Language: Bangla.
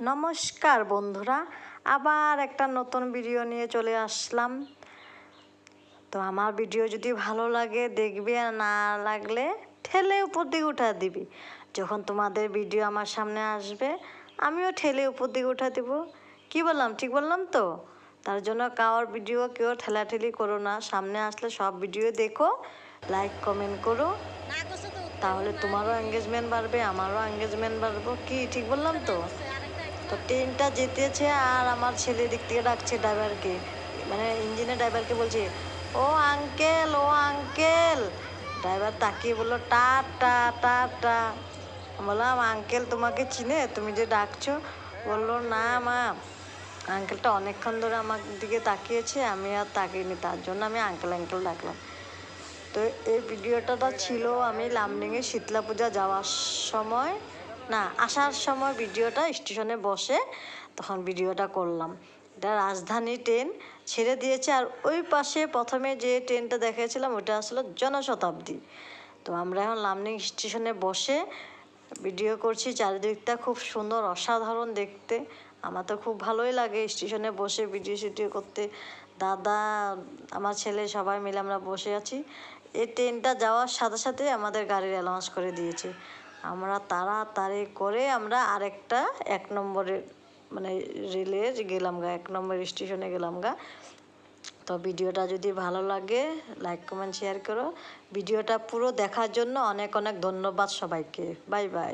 নমস্কার বন্ধুরা, আবার একটা নতুন ভিডিও নিয়ে চলে আসলাম। তো আমার ভিডিও যদি ভালো লাগে দেখবে, আর না লাগলে ঠেলে উপর দিকে উঠা দিবি। যখন তোমাদের ভিডিও আমার সামনে আসবে আমিও ঠেলে উপর দিকে উঠা দিব। কি বললাম, ঠিক বললাম তো? তার জন্য কারোর ভিডিও কেউ ঠেলাঠেলি করো না, সামনে আসলে সব ভিডিও দেখো, লাইক কমেন্ট করো, তাহলে তোমারও এঙ্গেজমেন্ট বাড়বে, আমারও এঙ্গেজমেন্ট বাড়বো। কি ঠিক বললাম তো? তো ট্রেনটা যেতেছে আর আমার ছেলে দিক থেকে ডাকছে ড্রাইভারকে, মানে ইঞ্জিনের ড্রাইভারকে বলছে, ও আঙ্কেল, ও আঙ্কেল। ড্রাইভার তাকিয়ে বললো টাটা টাটা। বললাম আঙ্কেল তোমাকে চিনে, তুমি যে ডাকছো? বললো না মা, আঙ্কেলটা অনেকক্ষণ ধরে আমার দিকে তাকিয়েছে, আমি আর তাকিয়েনি, তার জন্য আমি আঙ্কেল আঙ্কেল ডাকলাম। তো এই ভিডিওটা ছিল আমি লামডিংয়ে শীতলা পূজা যাওয়ার সময়, না আসার সময় ভিডিওটা স্টেশনে বসে তখন ভিডিওটা করলাম। এটা রাজধানী ট্রেন ছেড়ে দিয়েছে, আর ওই পাশে প্রথমে যে ট্রেনটা দেখিয়েছিলাম ওটা আসলে জনশতাব্দী। তো আমরা এখন লামডিং স্টেশনে বসে ভিডিও করছি। চারিদিকটা খুব সুন্দর, অসাধারণ দেখতে। আমার তো খুব ভালোই লাগে স্টেশনে বসে ভিডিও করতে। দাদা, আমার ছেলে সবাই মিলে আমরা বসে আছি। এই ট্রেনটা যাওয়ার সাথে সাথে আমাদের গাড়ির অ্যালাউন্স করে দিয়েছে। আমরা তাড়াতাড়ি করে আমরা আরেকটা 1 নম্বরের মানে রেলে গেলাম গা, 1 নম্বর স্টেশনে গেলাম গা। তো ভিডিওটা যদি ভালো লাগে লাইক কমেন্ট শেয়ার করো। ভিডিওটা পুরো দেখার জন্য অনেক অনেক ধন্যবাদ সবাইকে। Bye bye.